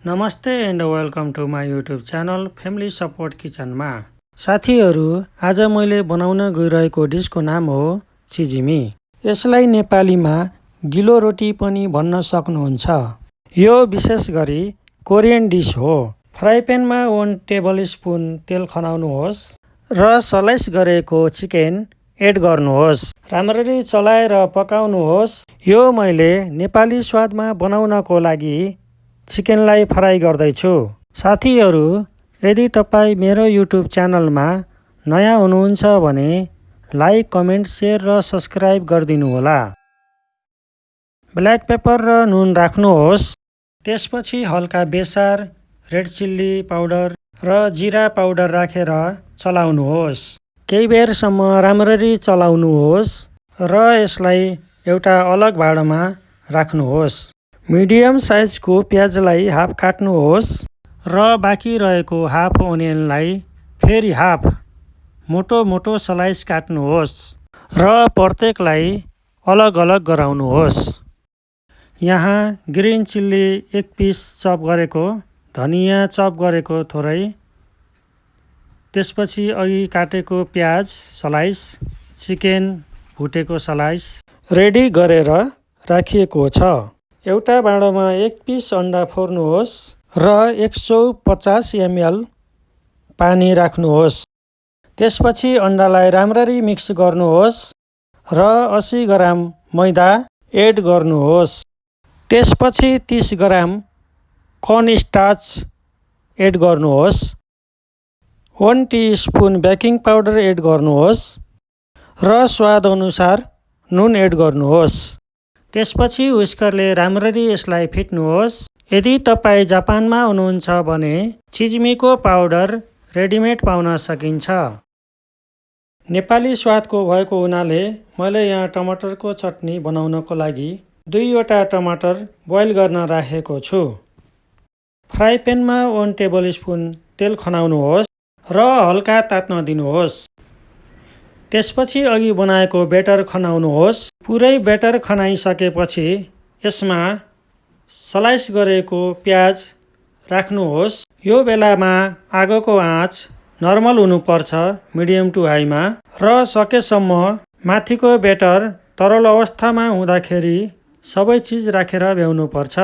नमस्ते and welcome to my YouTube channel family support किचनमा। साथीहरू, आज मैले बनाउन गइरहेको डिसको नाम हो चिजिमी। यसलाई नेपालीमा गिलो रोटी पनि भन्न सक्नुहुन्छ। यो विशेष गरी कोरियन डिस हो। फ्राई प्यानमा 1 टेबलस्पुन तेल खनाउनुहोस् र स्लाइस गरेको चिकन एड गर्नुहोस्। राम्ररी चलाएर पकाउनुहोस्। यो मैले नेपाली स्वादमा बनाउनको लागि चिकनलाई फ्राई गर्दैछु। साथीहरू, यदि तपाईँ मेरो युट्युब च्यानलमा नयाँ हुनुहुन्छ भने लाइक, कमेन्ट, सेयर र सब्सक्राइब गरिदिनुहोला। ब्ल्याक पेपर र नुन राख्नुहोस्। त्यसपछि हल्का बेसार, रेड चिल्ली पाउडर र जिरा पाउडर राखेर चलाउनुहोस्। केही बेरसम्म राम्ररी चलाउनुहोस् र यसलाई एउटा अलग भाँडामा राख्नुहोस्। मिडियम साइजको प्याजलाई हाफ काट्नुहोस् र बाँकी रहेको हाफ ओनियनलाई फेरि हाफ मोटो मोटो स्लाइस काट्नुहोस् र प्रत्येकलाई अलग अलग गराउनुहोस्। यहाँ ग्रिन चिल्ली 1 पिस चप गरेको, धनियाँ चप गरेको थोरै, त्यसपछि अघि काटेको प्याज स्लाइस, चिकन भुटेको स्लाइस रेडी गरेर राखिएको छ। एउटा भाँडामा 1 पिस अन्डा फोर्नुहोस् र 150 ml पानी राख्नुहोस्। त्यसपछि अन्डालाई राम्ररी मिक्स गर्नुहोस् र 80 ग्राम मैदा एड गर्नुहोस्। त्यसपछि 30 ग्राम कर्न स्टार्च एड गर्नुहोस्। 1 टिस्पुन बेकिङ पाउडर एड गर्नुहोस् र स्वाद अनुसार नुन एड गर्नुहोस्। त्यसपछि व्हिस्करले राम्ररी यसलाई फिट्नुहोस्। यदि तपाईँ जापानमा हुनुहुन्छ भने चिजमीको पाउडर रेडिमेड पाउन सकिन्छ। नेपाली स्वादको भएको हुनाले मैले यहाँ टमाटरको चटनी बनाउनको लागि 2 वटा टमाटर बोइल गर्न राखेको छु। फ्राई प्यानमा 1 टेबलस्पुन तेल खनाउनुहोस् र हल्का तात्न दिनुहोस्। त्यसपछि अघि बनाएको ब्याटर खनाउनुहोस्। पुरै ब्याटर खनाइसकेपछि यसमा स्लाइस गरेको प्याज राख्नुहोस्। यो बेलामा आगोको आँच नर्मल हुनुपर्छ, मिडियम टु हाईमा, र सकेसम्म माथिको ब्याटर तरल अवस्थामा हुँदाखेरि सबै चिज राखेर भ्याउनुपर्छ।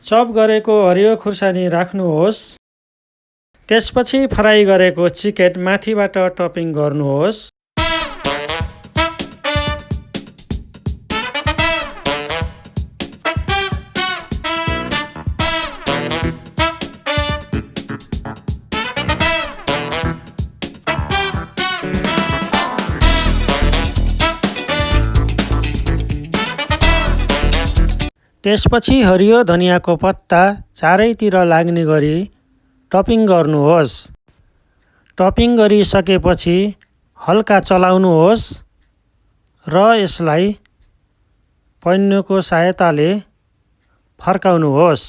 चप गरेको हरियो खुर्सानी राख्नुहोस्। त्यसपछि फ्राई गरेको चिकन माथिबाट टपिङ गर्नुहोस्। त्यसपछि हरियो धनियाँको पत्ता चारैतिर लाग्ने गरी टपिङ गर्नुहोस्। टपिङ गरिसकेपछि हल्का चलाउनुहोस् र यसलाई पन्युको सहायताले फर्काउनुहोस्।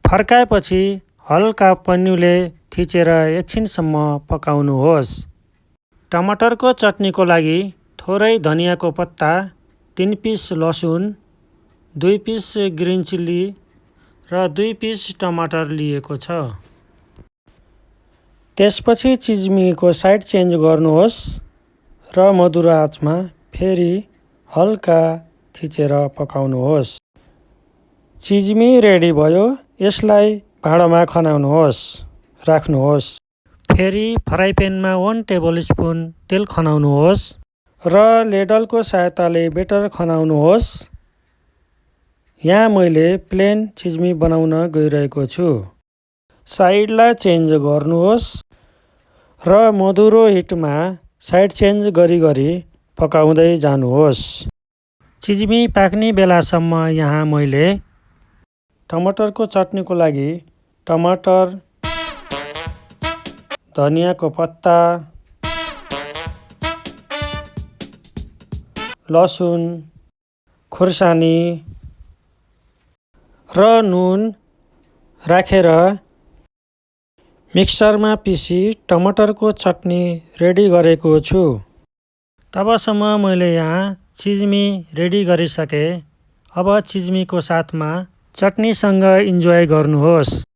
फर्काएपछि हल्का पन्युले थिचेर एकछिनसम्म पकाउनुहोस्। टमाटरको चटनीको लागि थोरै धनियाँको पत्ता, 3 पिस लसुन, 2 पिस ग्रिन चिल्ली र 2 पिस टमाटर लिएको छ। त्यसपछि चिजमीको साइड चेन्ज गर्नुहोस् र मधुरो आँचमा फेरि हल्का थिचेर पकाउनुहोस्। चिजमी रेडी भयो। यसलाई भाँडामा खनाउनुहोस्, राख्नुहोस्। फेरि फ्राई प्यानमा 1 टेबलस्पुन तेल खनाउनुहोस् र लेडलको सहायताले बेटर खनाउनुहोस्। यहाँ मैले प्लेन चिजमी बनाउन गइरहेको छु। साइडलाई चेन्ज गर्नुहोस् र मधुरो हिटमा साइड चेन्ज गरी पकाउँदै जानुहोस्। चिजमी पाक्ने बेलासम्म यहाँ मैले टमाटरको चटनीको लागि टमाटर, धनियाँको पत्ता, लसुन, खुर्सानी र नुन राखेर मिक्सरमा पिसी टमाटरको चटनी रेडी गरेको छु। तबसम्म मैले यहाँ चिजमी रेडी गरिसकेँ। अब चिजमीको साथमा चटनीसँग इन्जोय गर्नुहोस्।